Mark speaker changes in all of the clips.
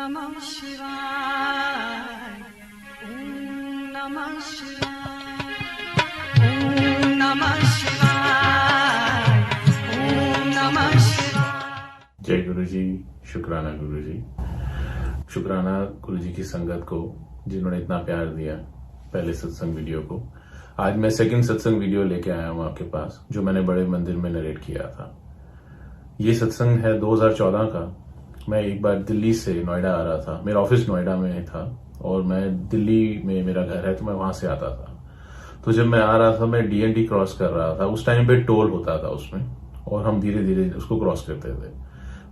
Speaker 1: नमः शिवाय ओम नमः शिवाय ओम नमः शिवाय ओम नमः शिवाय।
Speaker 2: जय गुरु जी। शुक्राना गुरु जी। शुक्राना गुरु जी की संगत को जिन्होंने इतना प्यार दिया पहले सत्संग वीडियो को। आज मैं सेकंड सत्संग वीडियो लेके आया हूं आपके पास, जो मैंने बड़े मंदिर में नरेट किया था। ये सत्संग है 2014 का। मैं एक बार दिल्ली से नोएडा आ रहा था। मेरा ऑफिस नोएडा में था और मैं दिल्ली में मेरा घर है, तो मैं वहां से आता था। तो जब मैं आ रहा था, मैं डीएनडी क्रॉस कर रहा था। उस टाइम पे टोल होता था उसमें, और हम धीरे धीरे उसको क्रॉस करते थे।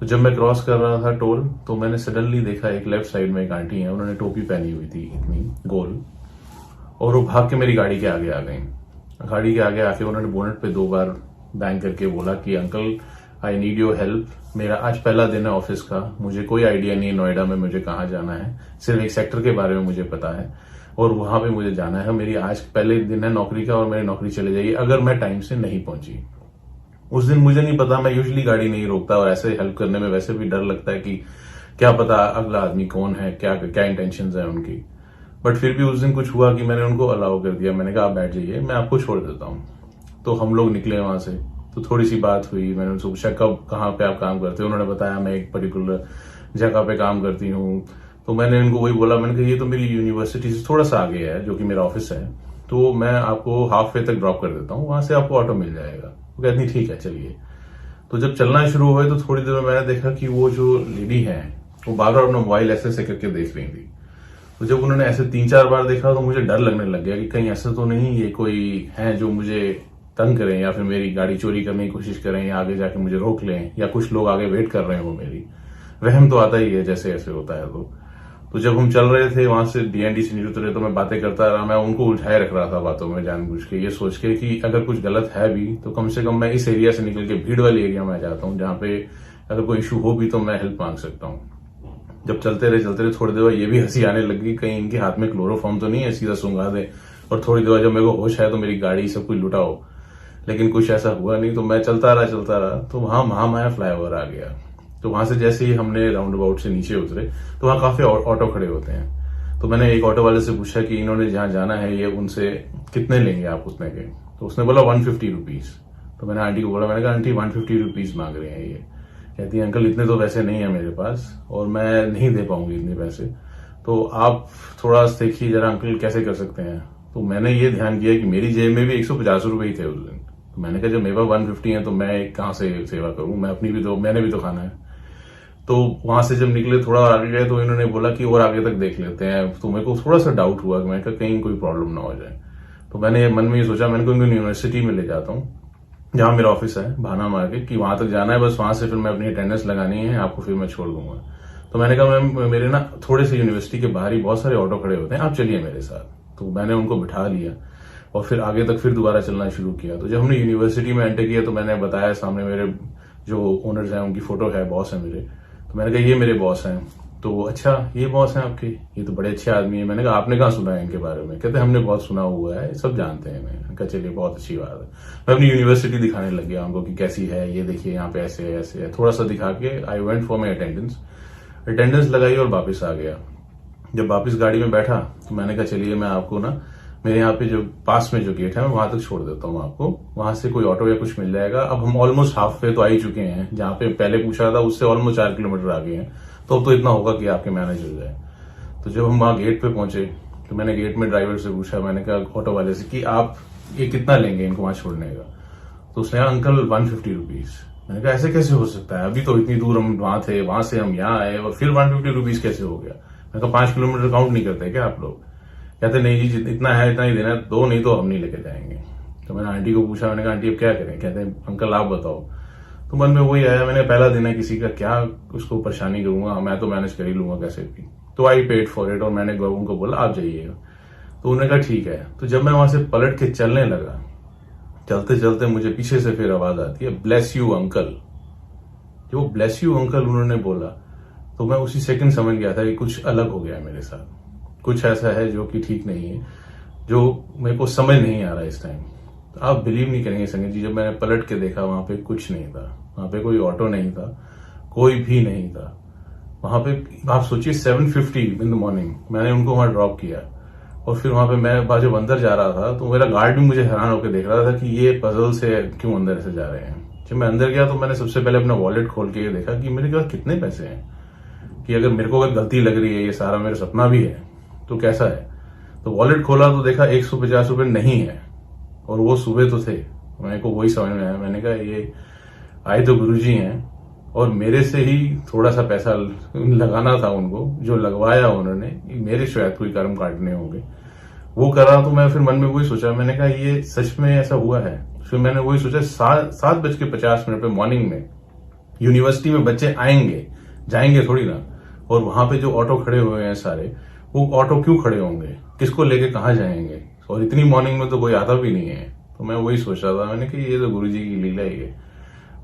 Speaker 2: तो जब मैं क्रॉस कर रहा था टोल, तो मैंने सडनली देखा एक लेफ्ट साइड में एक आंटी है, उन्होंने टोपी पहनी हुई थी इतनी गोल, और वो भाग के मेरी गाड़ी के आगे आ गई। गाड़ी के आगे आके उन्होंने बोनेट पे 2 बार बैंग करके बोला कि uncle I need your help. मेरा आज पहला दिन है ऑफिस का, मुझे कोई आइडिया नहीं है नोएडा में मुझे कहाँ जाना है। सिर्फ एक सेक्टर के बारे में मुझे पता है और वहां पे मुझे जाना है। मेरी आज पहले दिन है नौकरी का और मेरी नौकरी चले जाएगी अगर मैं टाइम से नहीं पहुंची। उस दिन मुझे नहीं पता, मैं यूजुअली गाड़ी नहीं रोकता और ऐसे हेल्प करने में वैसे भी डर लगता है कि क्या पता अगला आदमी कौन है, क्या क्या इंटेंशंस है उनकी। बट फिर भी उस दिन कुछ हुआ कि मैंने उनको अलाउ कर दिया। मैंने कहा आप बैठ जाइए, मैं आपको छोड़ देता हूँ। तो हम लोग निकले वहां से, तो थोड़ी सी बात हुई। मैंने उनसे पूछा कब कहाँ पे आप काम करते हो। उन्होंने बताया मैं एक पर्टिकुलर जगह पे काम करती हूँ। तो मैंने उनको वही बोला, मैंने कहा ये तो मेरी यूनिवर्सिटी से थोड़ा सा आगे है, जो कि मेरा ऑफिस है, तो मैं आपको हाफ वे तक ड्रॉप कर देता हूँ, वहां से आपको ऑटो मिल जाएगा। वो कहती ठीक है चलिए। तो जब चलना शुरू हुए तो थोड़ी देर में मैंने देखा कि वो जो लेडी है वो बार बार अपना मोबाइल ऐसे ऐसे करके देख रही थी। तो जब उन्होंने ऐसे 3-4 बार देखा तो मुझे डर लगने लग गया कि कहीं ऐसा तो नहीं ये कोई है जो मुझे तंग करें या फिर मेरी गाड़ी चोरी करने की कोशिश करें या आगे जाके मुझे रोक लें, या कुछ लोग आगे वेट कर रहे हो मेरी। वहम तो आता ही है जैसे ऐसे होता है। तो जब हम चल रहे थे वहां से डीएनडी से नीचे उतरे तो मैं बातें करता रहा। मैं उनको उलझाए रख रहा था बातों में जानबूझ के, ये सोच के कि अगर कुछ गलत है भी तो कम से कम मैं इस एरिया से निकल के भीड़ वाले एरिया में आ जाता हूँ, जहां पे अगर कोई इशू हो भी तो मैं हेल्प मांग सकता हूँ। जब चलते रहे थोड़ी देर बाद ये भी हंसी आने लगी, कहीं इनके हाथ में क्लोरोफॉर्म तो नहीं है, सीधा सूंघा दे। और थोड़ी देर जब मेरे को होश है तो मेरी गाड़ी सब कुछ लुटाओ, लेकिन कुछ ऐसा हुआ नहीं। तो मैं चलता रहा तो वहां महामाया फ्लाईओवर आ गया। तो वहां से जैसे ही हमने राउंड अबाउट से नीचे उतरे तो वहां काफी ऑटो खड़े होते हैं। तो मैंने एक ऑटो वाले से पूछा कि इन्होंने जहां जाना है ये उनसे कितने लेंगे आप उतने के। तो उसने बोला 150 रुपीज। तो मैंने आंटी को बोला, मैंने कहा आंटी 150 रुपीज मांग रहे हैं ये। कहती है अंकल इतने तो पैसे नहीं है मेरे पास और मैं नहीं दे पाऊंगी इतने पैसे, तो आप थोड़ा देखिए जरा अंकल कैसे कर सकते हैं। तो मैंने ये ध्यान किया कि मेरी जेब में भी 150 रुपए ही थे उस दिन। तो मैंने कहा जब मेरे पास 150 है तो मैं कहां से सेवा करूं, मैं अपनी भी तो मैंने भी तो खाना है। तो वहां से जब निकले थोड़ा और आगे गए तो इन्होंने बोला कि और आगे तक देख लेते हैं। तो मेरे को थोड़ा सा डाउट हुआ कि मैं कहीं कोई प्रॉब्लम ना हो जाए। तो मैंने मन में ये सोचा मैंने कोई यूनिवर्सिटी में ले जाता हूँ जहां मेरा ऑफिस है भाना मार्केट, कि वहां तक जाना है, बस वहां से फिर मैं अपनी अटेंडेंस लगानी है, आपको फिर मैं छोड़ दूंगा। तो मैंने कहा मैम मेरे ना थोड़े से यूनिवर्सिटी के बाहर ही बहुत सारे ऑटो खड़े होते हैं, आप चलिए मेरे साथ। तो मैंने उनको बिठा लिया और फिर आगे तक फिर दोबारा चलना शुरू किया। तो जब हमने यूनिवर्सिटी में एंटर किया तो मैंने बताया, सामने मेरे जो ओनर्स हैं उनकी फोटो है, बॉस है मेरे। तो मैंने कहा ये मेरे बॉस हैं। तो अच्छा ये बॉस हैं आपके, ये तो बड़े अच्छे आदमी है। मैंने कहा आपने कहाँ सुना है इनके बारे में। कहते हमने बहुत सुना हुआ है, सब जानते हैं। मैंने कहा चलिए बहुत अच्छी बात है। मैं अपनी यूनिवर्सिटी दिखाने लग गया उनको कि कैसी है, ये देखिए यहाँ पे ऐसे ऐसे है, थोड़ा सा दिखा के I went for my attendance लगाई और वापिस आ गया। जब वापिस गाड़ी में बैठा तो मैंने कहा चलिए मैं आपको ना मेरे यहाँ पे जो पास में जो गेट है मैं वहां तक छोड़ देता हूँ आपको, वहां से कोई ऑटो या कुछ मिल जाएगा। अब हम ऑलमोस्ट हाफ वे तो आ ही चुके हैं, जहां पे पहले पूछा था उससे ऑलमोस्ट 4 किलोमीटर आगे हैं। तो अब तो इतना होगा कि आपके मैनेज हो जाए। तो जब हम वहां गेट पे पहुंचे तो मैंने गेट में ड्राइवर से पूछा, मैंने कहा ऑटो वाले से कि आप ये कितना लेंगे इनको वहां छोड़ने का। तो उसने कहा अंकल 150 रुपीज। मैंने कहा ऐसे कैसे हो सकता है, अभी तो इतनी दूर हम वहां थे, वहां से हम यहाँ आए और फिर 150 रुपीज कैसे हो गया। मैंने कहा 5 किलोमीटर काउंट नहीं करते क्या आप लोग। कहते नहीं जी इतना है इतना ही देना है, दो नहीं तो हम नहीं लेके जाएंगे। तो मैंने आंटी को पूछा, मैंने कहा आंटी अब क्या करें। कहते हैं अंकल आप बताओ। तो मन में वही आया, मैंने पहला दिन है किसी का, क्या उसको परेशानी करूंगा, मैं तो मैनेज कर ही लूंगा कैसे भी। तो आई पेड फॉर इट और मैंने उनको बोला आप जाइएगा। तो उन्होंने कहा ठीक है। तो जब मैं वहां से पलट के चलने लगा, चलते चलते मुझे पीछे से फिर आवाज आती है ब्लेस यू अंकल। जो ब्लेस यू अंकल उन्होंने बोला तो मैं उसी सेकंड समझ गया था कि कुछ अलग हो गया मेरे साथ, कुछ ऐसा है जो कि ठीक नहीं है, जो मेरे को समझ नहीं आ रहा इस टाइम। तो आप बिलीव नहीं करेंगे संगत जी, जब मैंने पलट के देखा वहां पे कुछ नहीं था, वहां पे कोई ऑटो नहीं था, कोई भी नहीं था। वहां पे आप सोचिए 7:50 इन द मॉर्निंग मैंने उनको वहां ड्रॉप किया। और फिर वहां पे मैं जब अंदर जा रहा था तो मेरा गार्ड भी मुझे हैरान होकर देख रहा था कि ये पजल से क्यों अंदर से जा रहे हैं। जब मैं अंदर गया तो मैंने सबसे पहले अपना वॉलेट खोल के ये देखा कि मेरे पास कितने पैसे हैं, कि अगर मेरे को अगर गलती लग रही है, ये सारा मेरा सपना भी है तो कैसा है। तो वॉलेट खोला तो देखा 150 रुपये नहीं है, और वो सुबह तो थे। मेरे को वही समझ में आया, मैंने कहा ये आए तो गुरुजी हैं और मेरे से ही थोड़ा सा पैसा लगाना था उनको, जो लगवाया उन्होंने मेरे शायद कोई कर्म काटने होंगे वो करा। तो मैं फिर मन में वही सोचा, मैंने कहा ये सच में ऐसा हुआ है। फिर मैंने वही सोचा 7:50 पे मॉर्निंग में यूनिवर्सिटी में बच्चे आएंगे जाएंगे थोड़ी ना, और वहां पे जो ऑटो खड़े हुए हैं सारे, वो ऑटो क्यों खड़े होंगे, किसको लेके कहाँ जाएंगे, और इतनी मॉर्निंग में तो कोई आता भी नहीं है। तो मैं वही सोच रहा था, मैंने कहा ये तो गुरुजी की लीला ही है।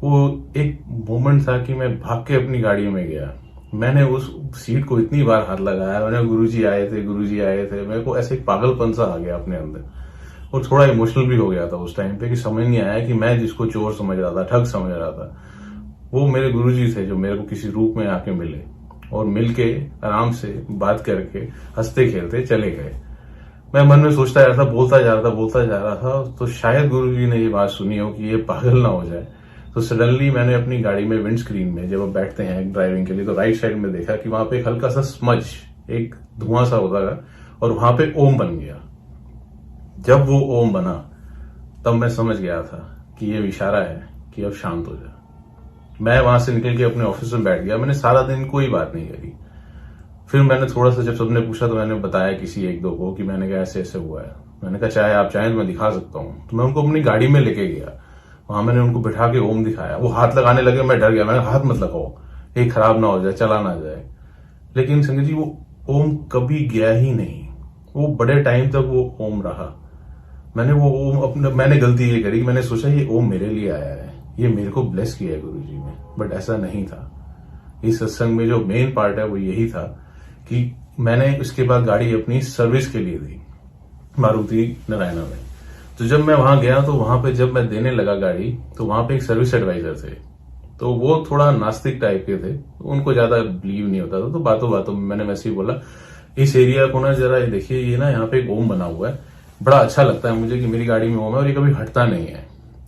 Speaker 2: वो एक मोमेंट था कि मैं भाग के अपनी गाड़ी में गया, मैंने उस सीट को इतनी बार हाथ लगाया, मैंने गुरुजी आए थे गुरुजी आए थे। मेरे को ऐसे एक पागलपन सा आ गया अपने अंदर, और थोड़ा इमोशनल भी हो गया था उस टाइम पे कि समझ नहीं आया कि मैं जिसको चोर समझ रहा था, ठग समझ रहा था, वो मेरे गुरुजी थे जो मेरे को किसी रूप में आके मिले और मिलके आराम से बात करके हंसते खेलते चले गए। मैं मन में सोचता जा रहा था, बोलता जा रहा था। तो शायद गुरुजी ने ये बात सुनी हो कि ये पागल ना हो जाए। तो सडनली मैंने अपनी गाड़ी में विंड स्क्रीन में जब आप बैठते हैं ड्राइविंग के लिए, तो राइट साइड में देखा कि वहां पे एक हल्का सा स्मज, एक धुआं सा होता है, और वहां पे ओम बन गया। जब वो ओम बना तब मैं समझ गया था कि ये इशारा है कि अब शांत हो जा। मैं वहां से निकल के अपने ऑफिस में बैठ गया। मैंने सारा दिन कोई बात नहीं करी। फिर मैंने थोड़ा सा जब सबने पूछा तो मैंने बताया किसी एक दो को कि मैंने कहा ऐसे ऐसे हुआ है। मैंने कहा चाहे आप चाहें तो मैं दिखा सकता हूँ। तो मैं उनको अपनी गाड़ी में लेके गया, वहां मैंने उनको बिठा के ओम दिखाया। वो हाथ लगाने लगे, मैं डर गया, मैंने हाथ मत लगाओ, ये खराब ना हो जाए, चला ना जाए। लेकिन संगत जी वो ओम कभी गया ही नहीं, वो बड़े टाइम तक वो ओम रहा। मैंने वो ओम मैंने गलती ये करी, मैंने सोचा ये ओम मेरे लिए आया है, ये मेरे को ब्लेस किया है गुरुजी ने, बट ऐसा नहीं था। इस सत्संग में जो मेन पार्ट है वो यही था कि मैंने उसके बाद गाड़ी अपनी सर्विस के लिए दी मारुति नारायणा में। तो जब मैं वहां गया तो वहां पे जब मैं देने लगा गाड़ी, तो वहां पे एक सर्विस एडवाइजर थे, तो वो थोड़ा नास्तिक टाइप के थे, उनको ज्यादा बिलीव नहीं होता था। तो बातों बातों में मैंने वैसे ही बोला इस एरिया को ना जरा देखिए, ये ना यहाँ पे एक ओम बना हुआ है, बड़ा अच्छा लगता है मुझे कि मेरी गाड़ी में ओम है और ये कभी हटता नहीं है।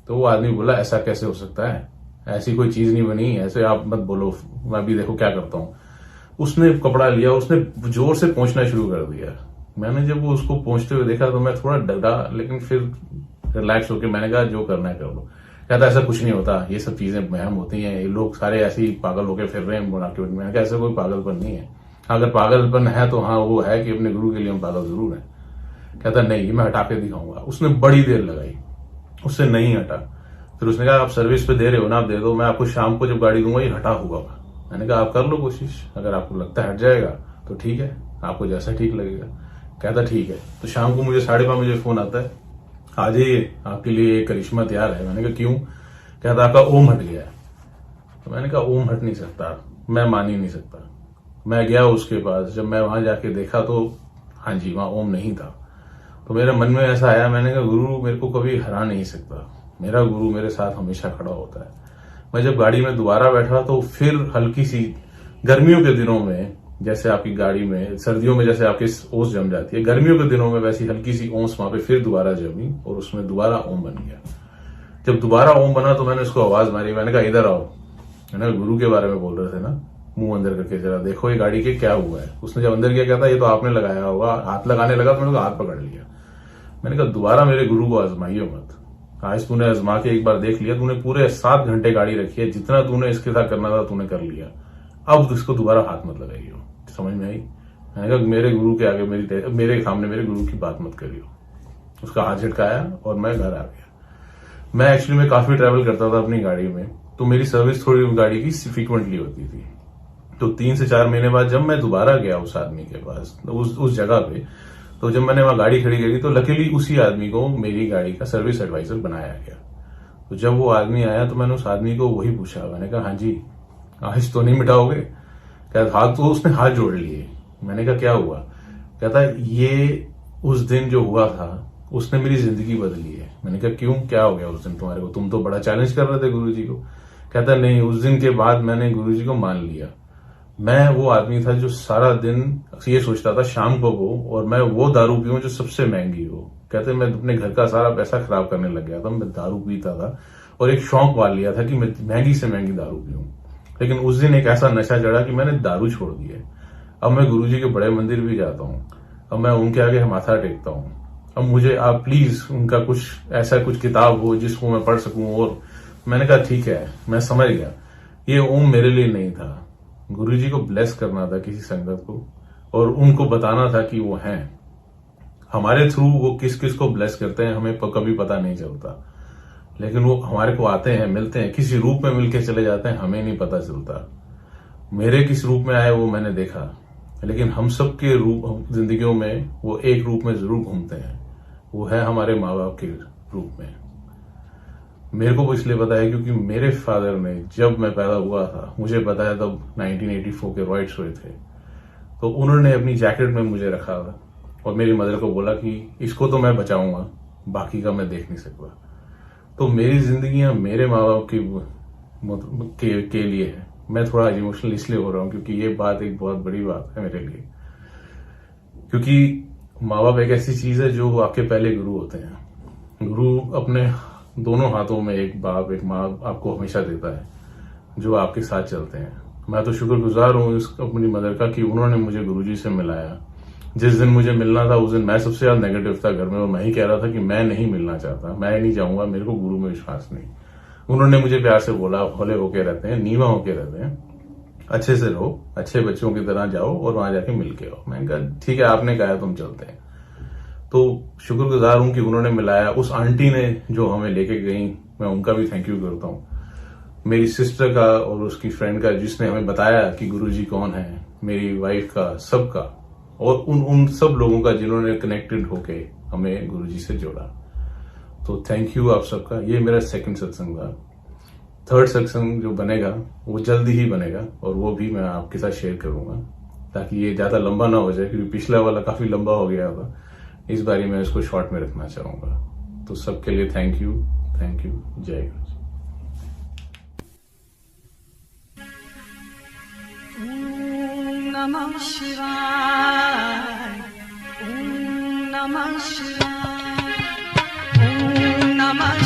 Speaker 2: तो वो आदमी बोला ऐसा कैसे हो सकता है, ऐसी कोई चीज नहीं बनी, ऐसे आप मत बोलो, मैं भी देखो क्या करता हूँ। उसने कपड़ा लिया, उसने जोर से पहुंचना शुरू कर दिया। मैंने जब वो उसको पहुंचते हुए देखा तो मैं थोड़ा डरा, लेकिन फिर रिलैक्स होकर मैंने कहा जो करना है कर लो। कहता ऐसा कुछ नहीं होता, ये सब चीजें महम होती हैं, ये लोग सारे ऐसे ही पागल होकर फिर रहे हैं मार्केट में। मैंने कहा ऐसा कोई पागलपन नहीं है, अगर पागलपन है तो हाँ वो है कि अपने गुरु के लिए हम पागल जरूर है। कहता नहीं, मैं हटा के दिखाऊंगा। उसने बड़ी देर लगाई, उससे नहीं हटा। फिर उसने कहा आप सर्विस पे दे रहे हो ना, आप दे दो, मैं आपको शाम को जब गाड़ी दूंगा ये हटा होगा। मैंने कहा आप कर लो कोशिश, अगर आपको लगता है हट जाएगा तो ठीक है, आपको जैसा ठीक लगेगा। कहता ठीक है। तो शाम को मुझे 5:30 बजे फोन आता है, आ जाइए आपके लिए करिश्मा तैयार है। मैंने कहा क्यों? कहता आपका ओम हट गया है। तो मैंने कहा ओम हट नहीं सकता, मैं मान ही नहीं सकता। मैं गया उसके पास, जब मैं वहां जाके देखा तो हाँ जी वहां ओम नहीं था। तो मेरे मन में ऐसा आया, मैंने कहा गुरु मेरे को कभी हरा नहीं सकता, मेरा गुरु मेरे साथ हमेशा खड़ा होता है। मैं जब गाड़ी में दोबारा बैठा तो फिर हल्की सी, गर्मियों के दिनों में जैसे आपकी गाड़ी में, सर्दियों में जैसे आपकी ओस जम जाती है, गर्मियों के दिनों में वैसी हल्की सी ओस वहां पे फिर दोबारा जमी और उसमें दोबारा ओम बन गया। जब दोबारा ओम बना तो मैंने उसको आवाज मारी, मैंने कहा इधर आओ। मैंने गुरु के बारे में बोल रहे थे ना, मुंह अंदर करके जरा देखो ये गाड़ी के क्या हुआ है। उसने जब अंदर किया कहता ये तो आपने लगाया होगा। हाथ लगाने लगा तो मैंने हाथ पकड़ लिया। मैंने कहा दोबारा मेरे गुरु को आजमाइयो मत, आज तूने आजमा के एक बार देख लिया, तूने पूरे 7 घंटे गाड़ी रखी है, जितना तूने इसके साथ करना था तूने कर लिया, अब इसको दोबारा हाथ मत लगाइयो। समझ में आई? मैंने कहा मेरे गुरु के आगे मेरे सामने मेरे गुरु की बात मत करियो। उसका हाथ झटकाया और मैं घर आ गया। मैं एक्चुअली में काफी ट्रैवल करता था अपनी गाड़ी में, तो मेरी सर्विस थोड़ी गाड़ी की फ्रीक्वेंटली होती थी। तो 3 से 4 महीने बाद जब मैं दोबारा गया उस आदमी के पास, उस जगह पे, तो जब मैंने वहां गाड़ी खड़ी करी तो लकीली उसी आदमी को मेरी गाड़ी का सर्विस एडवाइजर बनाया गया। तो जब वो आदमी आया तो मैंने उस आदमी को वही पूछा, मैंने कहा हाँ जी आज तो नहीं मिटाओगे? कहता हाथ, तो उसने हाथ जोड़ लिए। मैंने कहा क्या हुआ? कहता ये उस दिन जो हुआ था उसने मेरी जिंदगी बदली है। मैंने कहा क्यों, क्या हो गया उस दिन तुम्हारे को? तुम तो बड़ा चैलेंज कर रहे थे गुरुजी को। कहता नहीं, उस दिन के बाद मैंने गुरुजी को मान लिया। मैं वो आदमी था जो सारा दिन ये सोचता था शाम को हो और मैं वो दारू पीऊं जो सबसे महंगी हो। कहते मैं अपने घर का सारा पैसा खराब करने लग गया था, मैं दारू पीता था और एक शौक पाल लिया था कि मैं महंगी से महंगी दारू पीऊं। लेकिन उस दिन एक ऐसा नशा चढ़ा कि मैंने दारू छोड़ दी है। अब मैं गुरुजी के बड़े मंदिर भी जाता हूँ, अब मैं उनके आगे माथा टेकता हूँ। अब मुझे आप प्लीज उनका कुछ किताब हो जिसको मैं पढ़ सकूं। और मैंने कहा ठीक है, मैं समझ गया ये ओम मेरे लिए नहीं था, गुरुजी को ब्लेस करना था किसी संगत को और उनको बताना था कि वो हैं। हमारे थ्रू वो किस किस को ब्लेस करते हैं हमें कभी पता नहीं चलता, लेकिन वो हमारे को आते हैं, मिलते हैं, किसी रूप में मिलके चले जाते हैं, हमें नहीं पता चलता। मेरे किस रूप में आए वो मैंने देखा, लेकिन हम सब के रूप जिंदगियों में वो एक रूप में जरूर घूमते हैं, वो है हमारे माँ बाप के रूप में। मेरे को वो इसलिए पता है क्योंकि मेरे फादर ने जब मैं पैदा हुआ था, मुझे पता है तब 1984 के रॉइट्स हुए थे, तो उन्होंने अपनी जैकेट में मुझे रखा था और मेरी मदर को बोला कि इसको तो मैं बचाऊंगा, बाकी का मैं देख नहीं सकता। तो मेरी जिंदगी मेरे माँ बाप के लिए है। मैं थोड़ा इमोशनल इसलिए हो रहा हूँ क्योंकि ये बात एक बहुत बड़ी बात है मेरे लिए, क्योंकि माँ बाप एक ऐसी चीज है जो आपके पहले गुरु होते हैं। गुरु अपने दोनों हाथों में एक बाप एक माँ आपको हमेशा देता है जो आपके साथ चलते हैं। मैं तो शुक्रगुजार हूँ अपनी मदर का कि उन्होंने मुझे गुरुजी से मिलाया। जिस दिन मुझे मिलना था उस दिन मैं सबसे ज्यादा नेगेटिव था घर में और मैं ही कह रहा था कि मैं नहीं मिलना चाहता, मैं नहीं जाऊंगा, मेरे को गुरु में विश्वास नहीं। उन्होंने मुझे प्यार से बोला, भोले होके रहते हैं, नीवा होके रहते हैं, अच्छे से रहो, अच्छे बच्चों की तरह जाओ और वहां जाके मिल के आओ। मैंने कहा ठीक है, आपने कहा तुम चलते हैं। तो शुक्रगुजार हूं कि उन्होंने मिलाया। उस आंटी ने जो हमें लेके गई, मैं उनका भी थैंक यू करता हूं। मेरी सिस्टर का और उसकी फ्रेंड का जिसने हमें बताया कि गुरुजी कौन है, मेरी वाइफ का, सबका, और उन सब लोगों का जिन्होंने कनेक्टेड होके हमें गुरुजी से जोड़ा। तो थैंक यू आप सबका। ये मेरा सेकंड सत्संग था। थर्ड सत्संग जो बनेगा वो जल्दी ही बनेगा और वो भी मैं आपके साथ शेयर करूंगा ताकि ये ज्यादा लंबा ना हो जाए, क्योंकि पिछला वाला काफी लंबा हो गया था। इस बारी मैं इसको शॉर्ट में रखना चाहूंगा। तो सबके लिए थैंक यू, जय गुरु जी।
Speaker 1: Om Namah Shivaya. Om Namah Shivaya. Om Namah